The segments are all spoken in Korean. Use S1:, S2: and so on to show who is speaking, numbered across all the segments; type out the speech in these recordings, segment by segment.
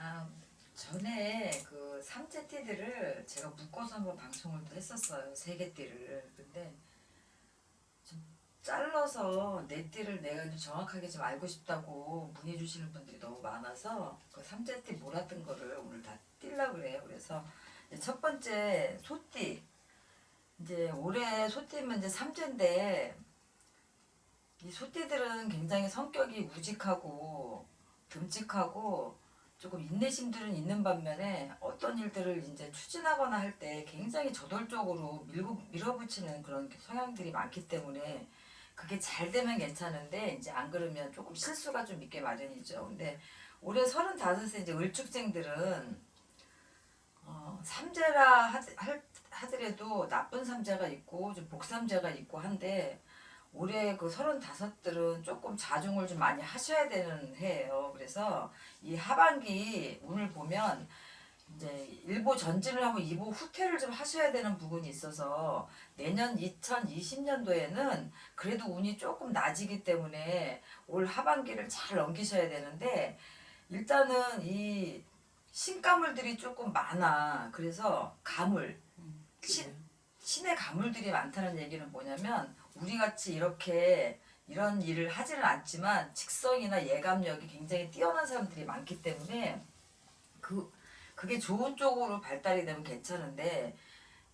S1: 아, 전에 그 삼재띠들을 제가 묶어서 한번 방송을 또 했었어요. 세 개 띠를. 근데 좀 잘라서 내 띠를 내가 좀 정확하게 좀 알고 싶다고 문의 주시는 분들이 너무 많아서 그 삼재띠 몰았던 거를 오늘 다 띄려고 그래요. 그래서 이제 첫 번째 소띠. 이제 올해 소띠면 이제 삼재인데 이 소띠들은 굉장히 성격이 우직하고 듬직하고 조금 인내심들은 있는 반면에 어떤 일들을 이제 추진하거나 할 때 굉장히 저돌적으로 밀어붙이는 그런 성향들이 많기 때문에 그게 잘 되면 괜찮은데 이제 안 그러면 조금 실수가 좀 있게 마련이죠. 근데 올해 35세 이제 을축생들은 삼재라 하더라도 나쁜 삼재가 있고 좀 복삼재가 있고 한데 올해 그 35들은 조금 자중을 좀 많이 하셔야 되는 해예요. 그래서 이 하반기 운을 보면 이제 일보 전진을 하고 이보 후퇴를 좀 하셔야 되는 부분이 있어서 내년 2020년도에는 그래도 운이 조금 낮이기 때문에 올 하반기를 잘 넘기셔야 되는데 일단은 이 신가물들이 조금 많아. 그래서 가물, 신, 신의 가물들이 많다는 얘기는 뭐냐면 우리같이 이렇게 이런 일을 하지는 않지만 직성이나 예감력이 굉장히 뛰어난 사람들이 많기 때문에 그게 좋은 쪽으로 발달이 되면 괜찮은데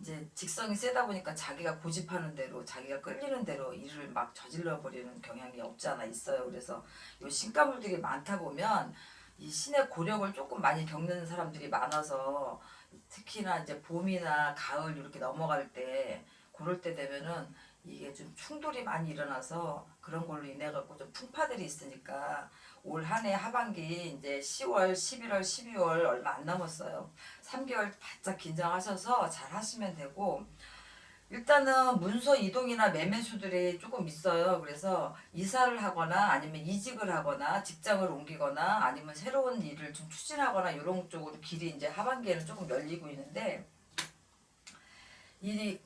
S1: 이제 직성이 세다 보니까 자기가 고집하는 대로 자기가 끌리는 대로 일을 막 저질러 버리는 경향이 없지 않아 있어요. 그래서 이 신가물들이 많다 보면 이 신의 고력을 조금 많이 겪는 사람들이 많아서 특히나 이제 봄이나 가을 이렇게 넘어갈 때 그럴 때 되면은 이게 좀 충돌이 많이 일어나서 그런 걸로 인해 갖고 좀 풍파들이 있으니까 올 한 해 하반기 이제 10월, 11월, 12월 얼마 안 남았어요. 3개월 바짝 긴장하셔서 잘 하시면 되고 일단은 문서 이동이나 매매수들이 조금 있어요. 그래서 이사를 하거나 아니면 이직을 하거나 직장을 옮기거나 아니면 새로운 일을 좀 추진하거나 이런 쪽으로 길이 이제 하반기에는 조금 열리고 있는데 이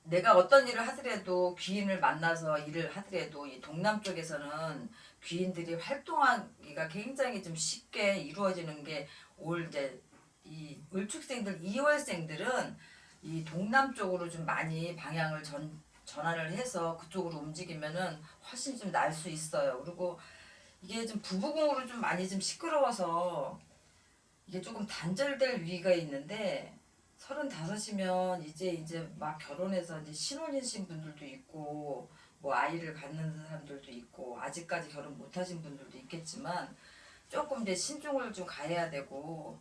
S1: 내가 어떤 일을 하더라도 귀인을 만나서 일을 하더라도 이 동남쪽에서는 귀인들이 활동하기가 굉장히 좀 쉽게 이루어지는 게 올 이제 이 을축생들 2월생들은 이 동남쪽으로 좀 많이 방향을 전환을 해서 그쪽으로 움직이면은 훨씬 좀 날 수 있어요. 그리고 이게 좀 부부궁으로 좀 많이 좀 시끄러워서 이게 조금 단절될 위기가 있는데 35이면 이제 막 결혼해서 이제 신혼이신 분들도 있고 뭐 아이를 갖는 사람들도 있고 아직까지 결혼 못 하신 분들도 있겠지만 조금 이제 신중을 좀 가해야 되고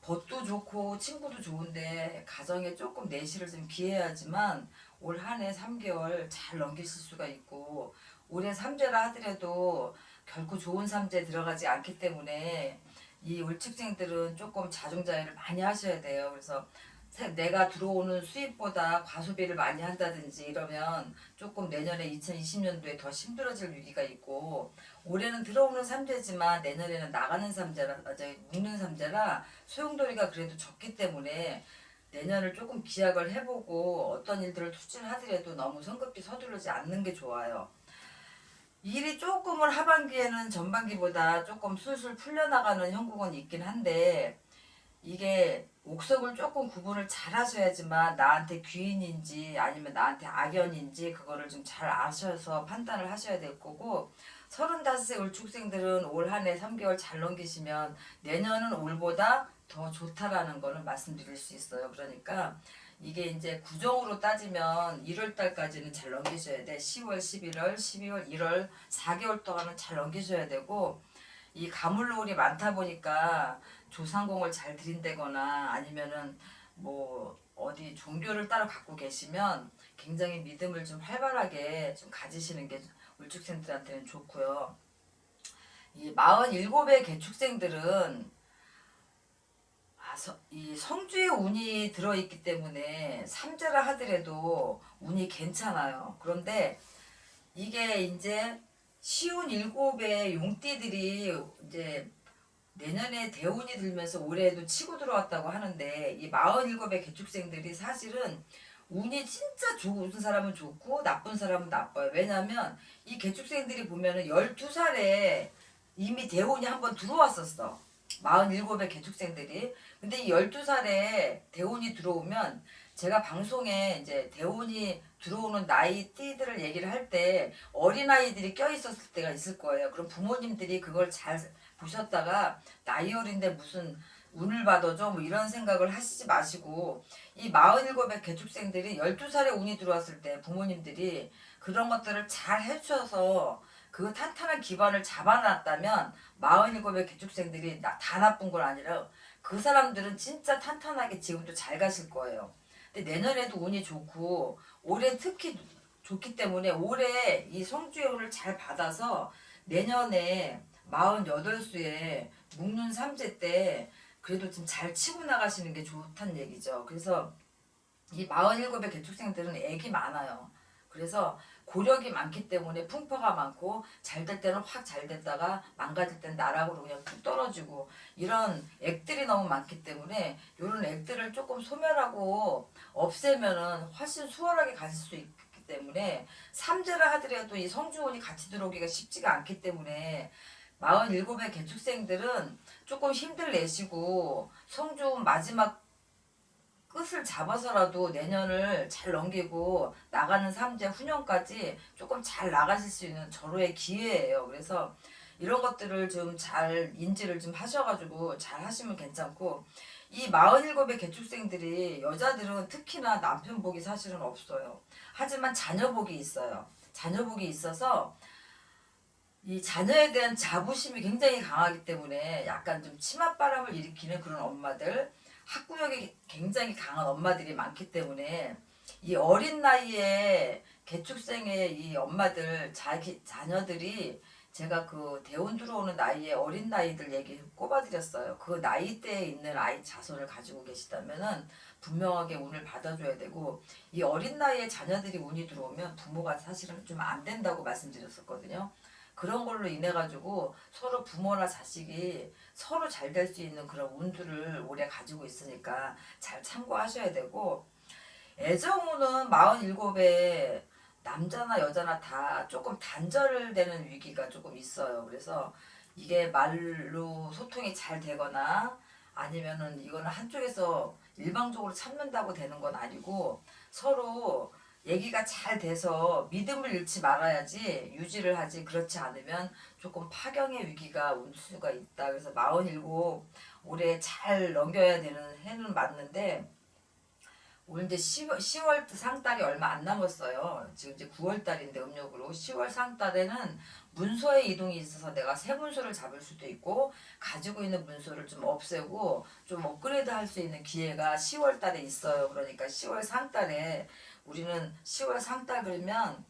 S1: 벗도 좋고 친구도 좋은데 가정에 조금 내실을 좀 기해야지만 올 한 해 3개월 잘 넘기실 수가 있고 올해 삼재라 하더라도 결코 좋은 삼재 들어가지 않기 때문에 이 울축생들은 조금 자중자애를 많이 하셔야 돼요. 그래서 내가 들어오는 수입보다 과소비를 많이 한다든지 이러면 조금 내년에 2020년도에 더 힘들어질 위기가 있고 올해는 들어오는 삼재지만 내년에는 나가는 삼재라 묵는 삼재라 소용돌이가 그래도 적기 때문에 내년을 조금 기약을 해보고 어떤 일들을 추진하더라도 너무 성급히 서두르지 않는 게 좋아요. 일이 조금은 하반기에는 전반기보다 조금 술술 풀려나가는 형국은 있긴 한데 이게 옥석을 조금 구분을 잘 하셔야지만 나한테 귀인인지 아니면 나한테 악연인지 그거를 좀 잘 아셔서 판단을 하셔야 될 거고 35세 을축생들은 올 한 해 3개월 잘 넘기시면 내년은 올보다 더 좋다라는 거는 말씀드릴 수 있어요. 그러니까 이게 이제 구정으로 따지면 1월 달까지는 잘 넘기셔야 돼. 10월, 11월, 12월, 1월 4개월 동안은 잘 넘기셔야 되고 이 가물노을이 많다 보니까 조상공을 잘 드린다거나 아니면은 뭐 어디 종교를 따로 갖고 계시면 굉장히 믿음을 좀 활발하게 좀 가지시는 게 울축생들한테는 좋고요. 이 47의 개축생들은 이 성주에 운이 들어있기 때문에 삼재라 하더라도 운이 괜찮아요. 그런데 이게 이제 쉬운 7의 용띠들이 이제 내년에 대운이 들면서 올해에도 치고 들어왔다고 하는데 이 47의 개축생들이 사실은 운이 진짜 좋은 사람은 좋고 나쁜 사람은 나빠요. 왜냐하면 이 개축생들이 보면은 12살에 이미 대운이 한번 들어왔었어. 47의 개축생들이. 근데 이 12살에 대운이 들어오면 제가 방송에 이제 대운이 들어오는 나이띠들을 얘기를 할 때 어린아이들이 껴있었을 때가 있을 거예요. 그럼 부모님들이 그걸 잘 보셨다가 나이 어린데 무슨 운을 받아줘 뭐 이런 생각을 하시지 마시고, 이 47의 개축생들이 12살에 운이 들어왔을 때 부모님들이 그런 것들을 잘 해주셔서 그 탄탄한 기반을 잡아놨다면 47의 개축생들이 다 나쁜 건 아니라 그 사람들은 진짜 탄탄하게 지금도 잘 가실 거예요. 근데 내년에도 운이 좋고 올해 특히 좋기 때문에 올해 이 성주의 운을 잘 받아서 내년에 48수에 묵는 삼재 때 그래도 좀 잘 치고 나가시는 게 좋다는 얘기죠. 그래서 이 47의 개축생들은 애기 많아요. 그래서 고력이 많기 때문에 풍파가 많고 잘 될 때는 확 잘 됐다가 망가질 때는 나락으로 그냥 툭 떨어지고 이런 액들이 너무 많기 때문에 이런 액들을 조금 소멸하고 없애면은 훨씬 수월하게 가실 수 있기 때문에 삼재를 하더라도 이 성주운이 같이 들어오기가 쉽지가 않기 때문에 47의 개축생들은 조금 힘들 내시고 성주운 마지막 끝을 잡아서라도 내년을 잘 넘기고 나가는 삼재 후년까지 조금 잘 나가실 수 있는 절호의 기회예요. 그래서 이런 것들을 좀 잘 인지를 좀 하셔가지고 잘 하시면 괜찮고, 이 47의 개축생들이 여자들은 특히나 남편 복이 사실은 없어요. 하지만 자녀 복이 있어요. 자녀 복이 있어서 이 자녀에 대한 자부심이 굉장히 강하기 때문에 약간 좀 치맛바람을 일으키는 그런 엄마들, 학구력이 굉장히 강한 엄마들이 많기 때문에 이 어린 나이에 개축생의 이 엄마들 자녀들이 제가 그 대운 들어오는 나이에 어린 나이들 얘기 꼽아드렸어요. 그 나이대에 있는 아이 자손을 가지고 계시다면은 분명하게 운을 받아줘야 되고, 이 어린 나이에 자녀들이 운이 들어오면 부모가 사실은 좀 안 된다고 말씀드렸었거든요. 그런 걸로 인해 가지고 서로 부모나 자식이 서로 잘 될 수 있는 그런 운들을 올해 가지고 있으니까 잘 참고하셔야 되고, 애정운은 47에 남자나 여자나 다 조금 단절되는 위기가 조금 있어요. 그래서 이게 말로 소통이 잘 되거나 아니면은 이거는 한쪽에서 일방적으로 참는다고 되는 건 아니고 서로 얘기가 잘 돼서 믿음을 잃지 말아야지 유지를 하지, 그렇지 않으면 조금 파경의 위기가 올 수가 있다. 그래서 47 올해 잘 넘겨야 되는 해는 맞는데 올 이제 10월 상달이 얼마 안 남았어요. 지금 이제 9월 달인데 음력으로 10월 상달에는 문서의 이동이 있어서 내가 새 문서를 잡을 수도 있고 가지고 있는 문서를 좀 없애고 좀 업그레이드 할 수 있는 기회가 10월 달에 있어요. 그러니까 10월 상달에 우리는 10월 상달 그러면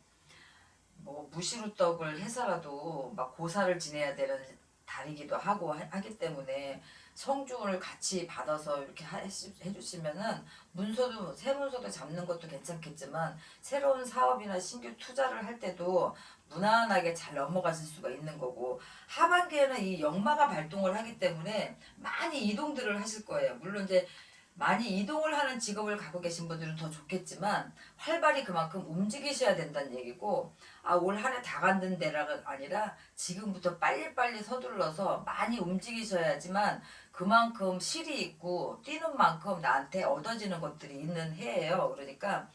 S1: 뭐 무시루떡을 해서라도 막 고사를 지내야 되는 달이기도 하고 하기 때문에 성주를 같이 받아서 이렇게 해주시면은 문서도 새 문서도 잡는 것도 괜찮겠지만 새로운 사업이나 신규 투자를 할 때도 무난하게 잘 넘어가실 수가 있는 거고, 하반기에는 이 역마가 발동을 하기 때문에 많이 이동들을 하실 거예요. 물론 이제 많이 이동을 하는 직업을 갖고 계신 분들은 더 좋겠지만 활발히 그만큼 움직이셔야 된다는 얘기고, 올 한 해 다 간다는 데가 아니라 지금부터 빨리빨리 서둘러서 많이 움직이셔야지만 그만큼 실이 있고 뛰는 만큼 나한테 얻어지는 것들이 있는 해예요. 그러니까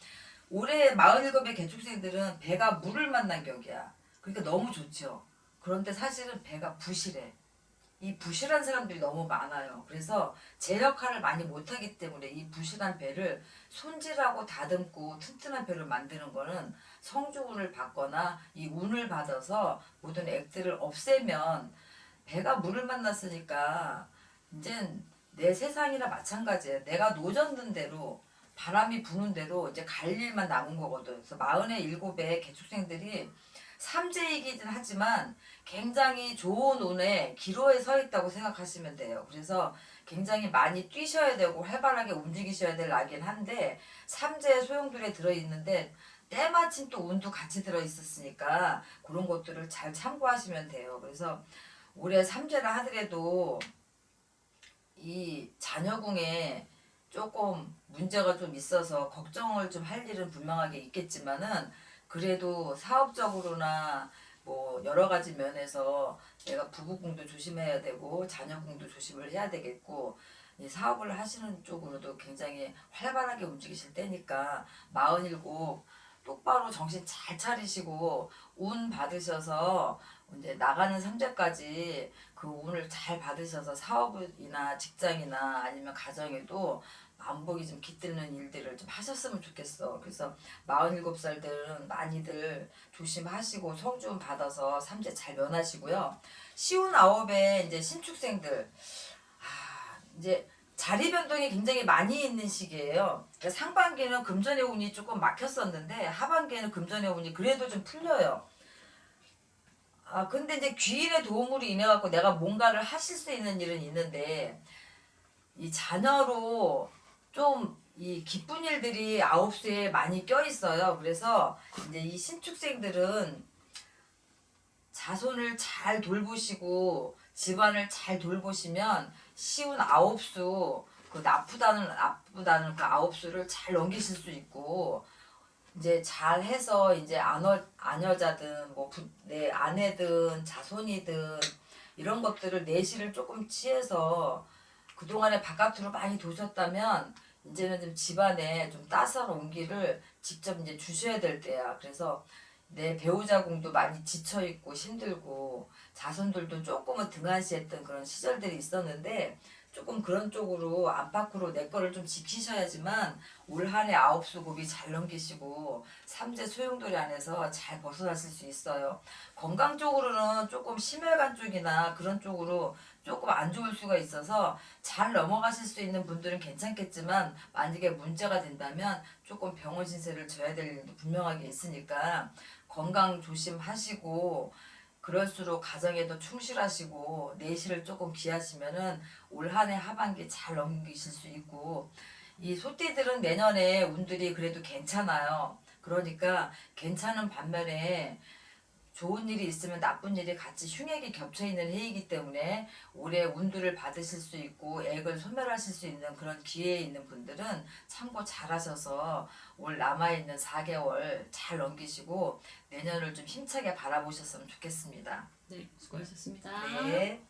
S1: 올해 47의 개축생들은 배가 물을 만난 격이야. 그러니까 너무 좋죠. 그런데 사실은 배가 부실해. 이 부실한 사람들이 너무 많아요. 그래서 제 역할을 많이 못하기 때문에 이 부실한 배를 손질하고 다듬고 튼튼한 배를 만드는 거는 성주운을 받거나 이 운을 받아서 모든 액들을 없애면, 배가 물을 만났으니까 이제 내 세상이나 마찬가지예요. 내가 노젓는 대로 바람이 부는 대로 이제 갈 일만 남은 거거든. 그래서 47의 개축생들이 삼재이긴 하지만 굉장히 좋은 운에 기로에 서 있다고 생각하시면 돼요. 그래서 굉장히 많이 뛰셔야 되고 활발하게 움직이셔야 될 나긴 한데 삼재 소용돌이에 들어있는데 때마침 또 운도 같이 들어있었으니까 그런 것들을 잘 참고하시면 돼요. 그래서 올해 삼재를 하더라도 이 자녀궁에 조금 문제가 좀 있어서 걱정을 좀 할 일은 분명하게 있겠지만은 그래도 사업적으로나 뭐 여러 가지 면에서 내가 부부궁도 조심해야 되고 자녀궁도 조심을 해야 되겠고 이 사업을 하시는 쪽으로도 굉장히 활발하게 움직이실 때니까 47 똑바로 정신 잘 차리시고 운 받으셔서 이제 나가는 삼재까지 그 운을 잘 받으셔서 사업이나 직장이나 아니면 가정에도 만복이 좀 깃드는 일들을 좀 하셨으면 좋겠어. 그래서 47살들은 많이들 조심하시고 성주운 받아서 삼재 잘 면하시고요. 시운 아홉에 이제 신축생들 이제 자리 변동이 굉장히 많이 있는 시기예요. 그러니까 상반기는 금전의 운이 조금 막혔었는데 하반기에는 금전의 운이 그래도 좀 풀려요. 근데 이제 귀인의 도움으로 인해 갖고 내가 뭔가를 하실 수 있는 일은 있는데 이 자녀로 좀 이 기쁜 일들이 9수에 많이 껴 있어요. 그래서 이제 이 신축생들은 자손을 잘 돌보시고 집안을 잘 돌보시면 쉬운 9수 그 나쁘다는 그 9수를 잘 넘기실 수 있고 이제 잘 해서 이제 아녀자든 뭐 내 아내든 자손이든 이런 것들을 내실을 조금 취해서 그동안에 바깥으로 많이 도셨다면 이제는 좀 집안에 좀 따사로운 길을 직접 이제 주셔야 될 때야. 그래서 내 배우자 궁도 많이 지쳐 있고 힘들고 자손들도 조금은 등한시했던 그런 시절들이 있었는데 조금 그런 쪽으로 안팎으로 내 거를 좀 지키셔야지만 올 한해 9수 고비 잘 넘기시고 삼재 소용돌이 안에서 잘 벗어나실 수 있어요. 건강 쪽으로는 조금 심혈관 쪽이나 그런 쪽으로 조금 안 좋을 수가 있어서 잘 넘어가실 수 있는 분들은 괜찮겠지만 만약에 문제가 된다면 조금 병원 신세를 져야 될 일도 분명하게 있으니까 건강 조심하시고 그럴수록 가정에도 충실하시고 내실을 조금 기하시면은 올 한해 하반기 잘 넘기실 수 있고 이 소띠들은 내년에 운들이 그래도 괜찮아요. 그러니까 괜찮은 반면에 좋은 일이 있으면 나쁜 일이 같이 흉액이 겹쳐 있는 해이기 때문에 올해 운들을 받으실 수 있고 액을 소멸하실 수 있는 그런 기회에 있는 분들은 참고 잘하셔서 올 남아있는 4개월 잘 넘기시고 내년을 좀 힘차게 바라보셨으면 좋겠습니다.
S2: 네, 수고하셨습니다.
S1: 네.